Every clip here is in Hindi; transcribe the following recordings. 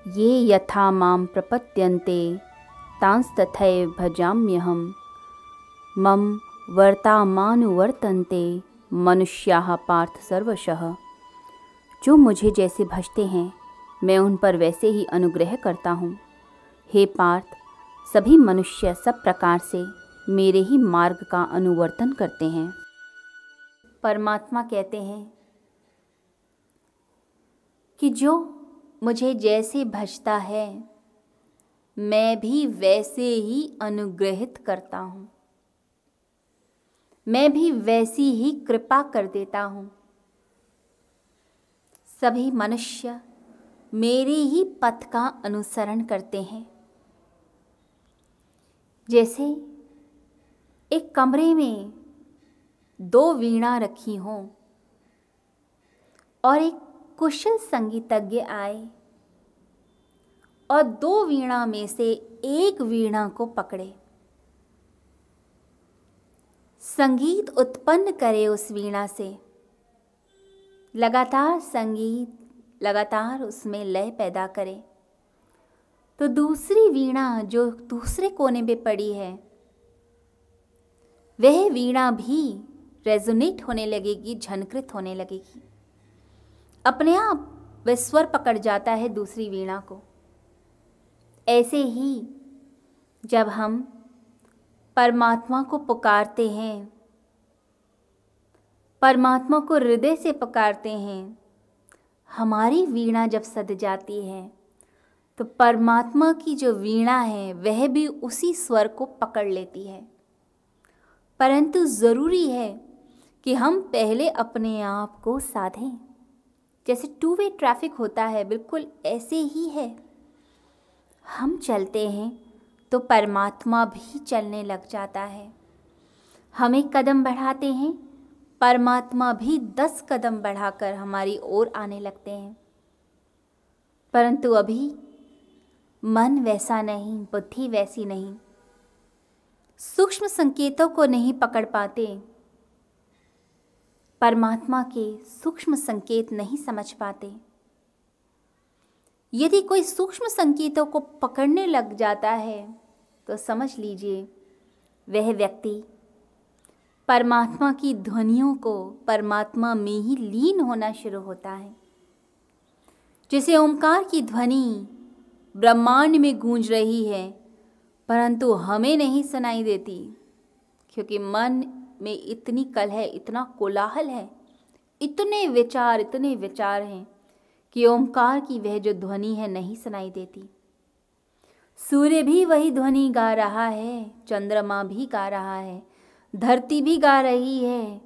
ये यथा मां प्रपद्यन्ते तांस्तथैव भजाम्यहम् मम वर्तामानुवर्तन्ते मनुष्याः पार्थ सर्वशः। जो मुझे जैसे भजते हैं मैं उन पर वैसे ही अनुग्रह करता हूँ। हे पार्थ, सभी मनुष्य सब प्रकार से मेरे ही मार्ग का अनुवर्तन करते हैं। परमात्मा कहते हैं कि जो मुझे जैसे भजता है मैं भी वैसे ही अनुग्रहित करता हूँ, मैं भी वैसी ही कृपा कर देता हूँ। सभी मनुष्य मेरे ही पथ का अनुसरण करते हैं। जैसे एक कमरे में 2 वीणा रखी हों और एक कुशल संगीतज्ञ आए और 2 वीणा में से एक वीणा को पकड़े, संगीत उत्पन्न करे उस वीणा से, लगातार संगीत, लगातार उसमें लय पैदा करे, तो दूसरी वीणा जो दूसरे कोने पे पड़ी है वह वीणा भी रेजोनेट होने लगेगी, झनकृत होने लगेगी। अपने आप वह स्वर पकड़ जाता है दूसरी वीणा को। ऐसे ही जब हम परमात्मा को पुकारते हैं, परमात्मा को हृदय से पुकारते हैं, हमारी वीणा जब सज जाती है तो परमात्मा की जो वीणा है वह भी उसी स्वर को पकड़ लेती है। परंतु ज़रूरी है कि हम पहले अपने आप को साधें। जैसे 2 वे ट्रैफिक होता है, बिल्कुल ऐसे ही है। हम चलते हैं तो परमात्मा भी चलने लग जाता है। हम एक कदम बढ़ाते हैं, परमात्मा भी 10 कदम बढ़ाकर हमारी ओर आने लगते हैं। परंतु अभी मन वैसा नहीं, बुद्धि वैसी नहीं, सूक्ष्म संकेतों को नहीं पकड़ पाते, परमात्मा के सूक्ष्म संकेत नहीं समझ पाते। यदि कोई सूक्ष्म संकेतों को पकड़ने लग जाता है तो समझ लीजिए वह व्यक्ति परमात्मा की ध्वनियों को परमात्मा में ही लीन होना शुरू होता है। जैसे ओंकार की ध्वनि ब्रह्मांड में गूंज रही है परंतु हमें नहीं सुनाई देती, क्योंकि मन में इतनी कलह, इतना कोलाहल है, इतने विचार हैं कि ओंकार की वह जो ध्वनि है नहीं सुनाई देती। सूर्य भी वही ध्वनि गा रहा है, चंद्रमा भी गा रहा है, धरती भी गा रही है,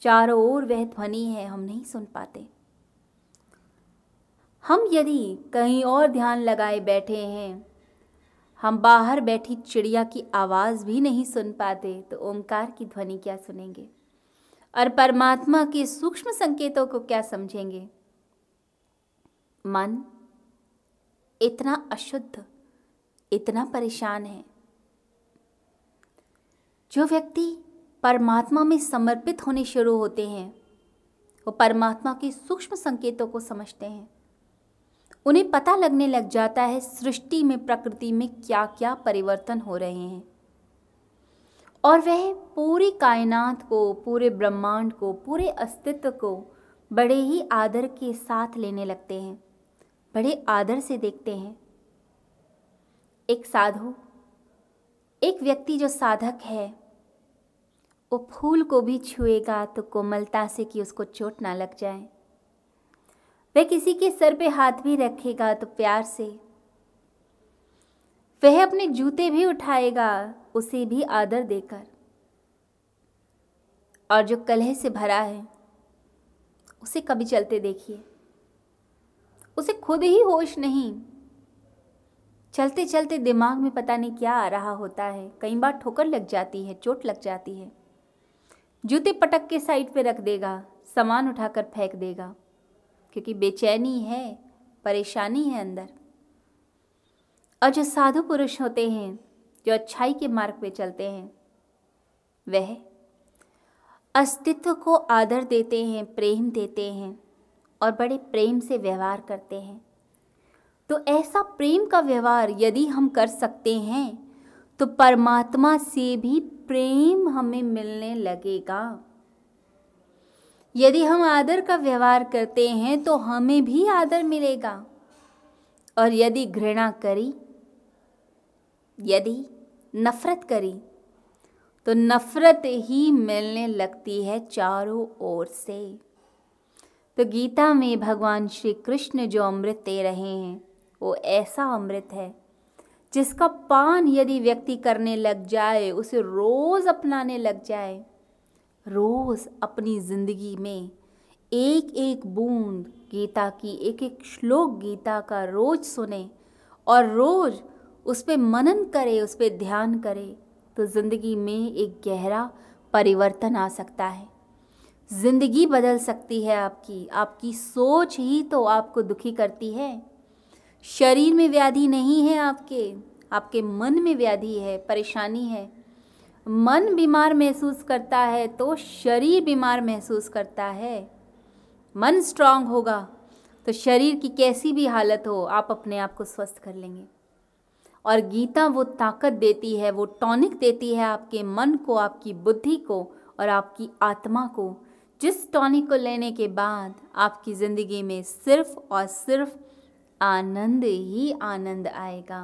चारों ओर वह ध्वनि है, हम नहीं सुन पाते। हम यदि कहीं और ध्यान लगाए बैठे हैं, हम बाहर बैठी चिड़िया की आवाज़ भी नहीं सुन पाते तो ओंकार की ध्वनि क्या सुनेंगे और परमात्मा के सूक्ष्म संकेतों को क्या समझेंगे। मन इतना अशुद्ध, इतना परेशान है। जो व्यक्ति परमात्मा में समर्पित होने शुरू होते हैं वो परमात्मा के सूक्ष्म संकेतों को समझते हैं। उन्हें पता लगने लग जाता है सृष्टि में, प्रकृति में क्या क्या परिवर्तन हो रहे हैं और वह पूरी कायनात को, पूरे ब्रह्मांड को, पूरे अस्तित्व को बड़े ही आदर के साथ लेने लगते हैं, बड़े आदर से देखते हैं। एक साधु, एक व्यक्ति जो साधक है, वो फूल को भी छुएगा तो कोमलता से कि उसको चोट ना लग जाए। वह किसी के सर पे हाथ भी रखेगा तो प्यार से। वह अपने जूते भी उठाएगा, उसे भी आदर देकर। और जो कलह से भरा है उसे कभी चलते देखिए, उसे खुद ही होश नहीं, चलते चलते दिमाग में पता नहीं क्या आ रहा होता है। कई बार ठोकर लग जाती है, चोट लग जाती है, जूते पटक के साइड पे रख देगा, सामान उठाकर फेंक देगा, क्योंकि बेचैनी है, परेशानी है अंदर। और जो साधु पुरुष होते हैं, जो अच्छाई के मार्ग पे चलते हैं, वह अस्तित्व को आदर देते हैं, प्रेम देते हैं और बड़े प्रेम से व्यवहार करते हैं। तो ऐसा प्रेम का व्यवहार यदि हम कर सकते हैं तो परमात्मा से भी प्रेम हमें मिलने लगेगा। यदि हम आदर का व्यवहार करते हैं तो हमें भी आदर मिलेगा। और यदि घृणा करी, यदि नफरत करी, तो नफरत ही मिलने लगती है चारों ओर से। तो गीता में भगवान श्री कृष्ण जो अमृत दे रहे हैं वो ऐसा अमृत है जिसका पान यदि व्यक्ति करने लग जाए, उसे रोज अपनाने लग जाए, रोज अपनी जिंदगी में एक एक बूंद गीता की, एक एक श्लोक गीता का रोज सुने और रोज उस पे मनन करे, उस पे ध्यान करे, तो जिंदगी में एक गहरा परिवर्तन आ सकता है। जिंदगी बदल सकती है आपकी। आपकी सोच ही तो आपको दुखी करती है। शरीर में व्याधि नहीं है आपके मन में व्याधि है, परेशानी है। मन बीमार महसूस करता है तो शरीर बीमार महसूस करता है। मन स्ट्रांग होगा तो शरीर की कैसी भी हालत हो आप अपने आप को स्वस्थ कर लेंगे। और गीता वो ताकत देती है, वो टॉनिक देती है आपके मन को, आपकी बुद्धि को और आपकी आत्मा को, जिस टॉनिक को लेने के बाद आपकी ज़िंदगी में सिर्फ और सिर्फ आनंद ही आनंद आएगा।